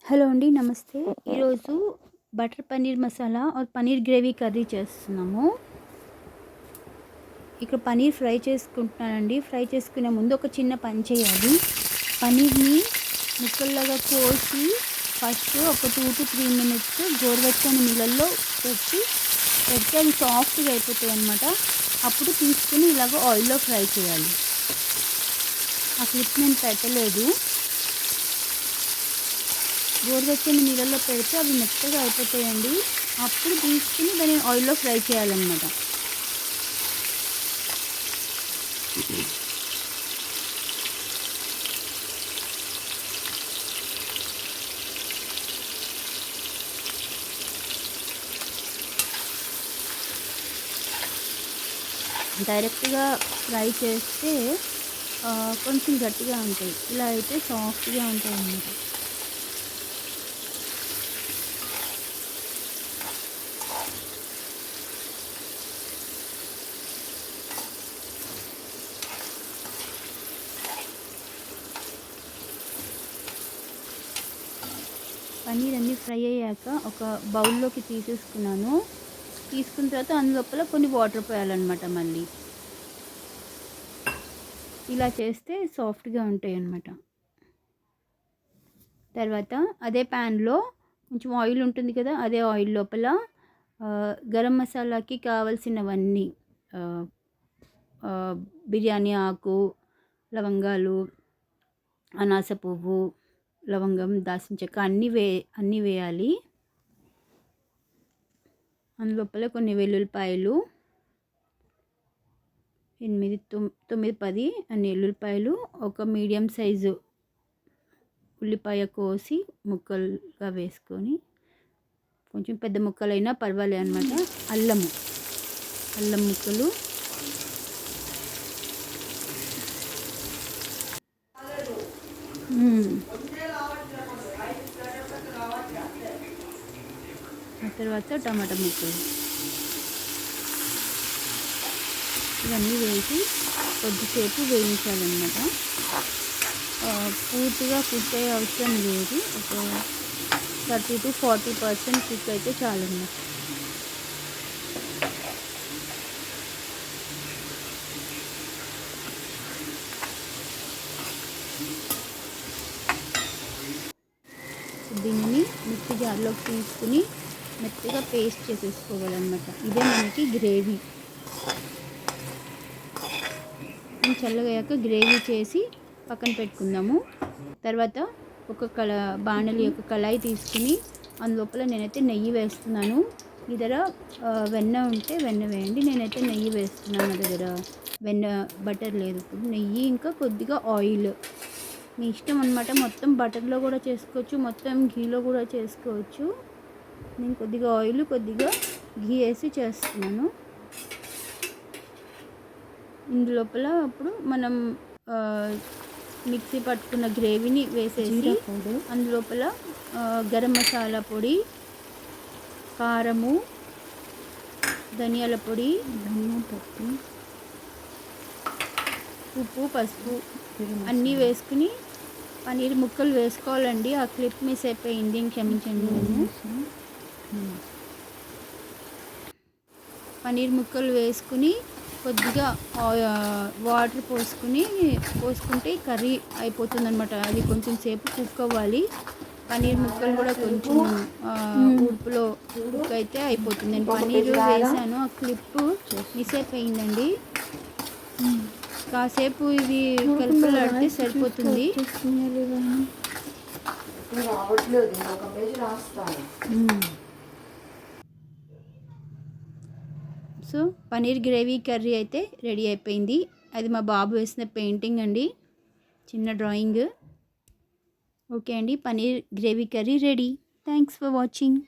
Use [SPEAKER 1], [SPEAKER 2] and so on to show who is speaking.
[SPEAKER 1] Hello అండి, నమస్తే. ఈరోజు బటర్ పన్నీర్ మసాలా और పన్నీర్ గ్రేవీ కర్రీ చేస్తున్నాము. ఇక్కడ పన్నీర్ ఫ్రై చేసుకుంటున్నానండి. ఫ్రై చేసుకునే ముందు ఒక చిన్న పని చేయాలి. పన్నీర్ని ముక్కల్లాగా కోసి ఫస్ట్ ఒక 2 to 3 minutes గోరువెచ్చని నీళ్ళల్లో పెడితే అవి సాఫ్ట్గా అయిపోతాయి అన్నమాట. అప్పుడు తీసుకుని ఇలాగ ఆయిల్లో ఫ్రై చేయాలి. ఆ క్లిప్ నేను పెట్టలేదు. గోరువెచ్చని నీళ్ళల్లో పెడితే అవి మెత్తగా అయిపోతాయండి. అప్పుడు తీసుకుని దాన్ని ఆయిల్లో ఫ్రై చేయాలన్నమాట. డైరెక్ట్గా ఫ్రై చేస్తే కొంచెం గట్టిగా ఉంటాయి. ఇలా అయితే సాఫ్ట్గా ఉంటాయి అన్నమాట. పన్నీర్ అన్నీ ఫ్రై అయ్యాక ఒక బౌల్లోకి తీసేసుకున్నాను. తీసుకున్న తర్వాత అందులోపల కొన్ని వాటర్ పోయాలన్నమాట. మళ్ళీ ఇలా చేస్తే సాఫ్ట్గా ఉంటాయి అన్నమాట. తర్వాత అదే ప్యాన్లో కొంచెం ఆయిల్ ఉంటుంది కదా, అదే ఆయిల్ లోపల గరం మసాలాకి కావాల్సినవన్నీ బిర్యానీ ఆకు, లవంగాలు, అనాస పువ్వు, లవంగం, దాల్చిన చెక్క అన్నీ వేయాలి. అందులోపల కొన్ని వెల్లుల్లిపాయలు 8, 9, 10 అన్ని వెల్లుల్లిపాయలు, ఒక మీడియం సైజు ఉల్లిపాయ కోసి ముక్కలుగా వేసుకొని, కొంచెం పెద్ద ముక్కలైనా పర్వాలేదు అన్నమాట. అల్లం ముక్కలు, ఆ తర్వాత టమాటా ముక్కలు ఇవన్నీ వేసి కొద్దిసేపు వేయించాలన్నమాట. పూర్తిగా కుక్ అయ్యే అవసరం లేదు. ఒక 30 to 40% కుక్ అయితే చాలన్నమాట. దీనిని మిక్సీ జార్లోకి తీసుకుని మెత్తగా పేస్ట్ చేసేసుకోవాలన్నమాట. ఇదే మనకి గ్రేవీ. చల్లగయ్యాక గ్రేవీ చేసి పక్కన పెట్టుకుందాము. తర్వాత ఒక బాణలి యొక్క కళాయి తీసుకుని అందులోపల నేనైతే నెయ్యి వేస్తున్నాను. మీ దగ్గర వెన్న ఉంటే వెన్న వేయండి. నేనైతే నెయ్యి వేస్తున్నాను. నా దగ్గర బటర్ లేదు. ఇప్పుడు నెయ్యి ఇంకా కొద్దిగా ఆయిల్ మీ ఇష్టం అన్నమాట. మొత్తం బటర్లో కూడా చేసుకోవచ్చు, మొత్తం ఘీలో కూడా చేసుకోవచ్చు. నేను కొద్దిగా ఆయిల్ కొద్దిగా ఘీ వేసి చేస్తున్నాను. ఇందులోపల అప్పుడు మనం మిక్సీ పట్టుకున్న గ్రేవీని వేసేసి అందులోపల గరం మసాలా పొడి, కారము, ధనియాల పొడి, ఉప్పు, పసుపు అన్నీ వేసుకుని పన్నీర్ ముక్కలు వేసుకోవాలండి. ఆ క్లిప్ మిస్ అయిపోయింది, క్షమించండి. పన్నీర్ ముక్కలు వేసుకుని కొద్దిగా వాటర్ పోసుకుంటే కర్రీ అయిపోతుంది అనమాట. అది కొంచెం సేపు కుక్ అవ్వాలి. పన్నీర్ ముక్కలు కూడా కొంచెం ఉడుపులో కుక్ అయితే అయిపోతుంది. నేను పన్నీర్ వేసాను, ఆ క్లిప్ మిస్ అయిపోయిందండి. కాసేపు ఇది కలుపులాడితే సరిపోతుంది. సో పన్నీర్ గ్రేవీ కర్రీ అయితే రెడీ అయిపోయింది. అది మా బాబు వేసిన పెయింటింగ్ అండి, చిన్న డ్రాయింగ్. ఓకే అండి, paneer gravy curry ready. Thanks for watching.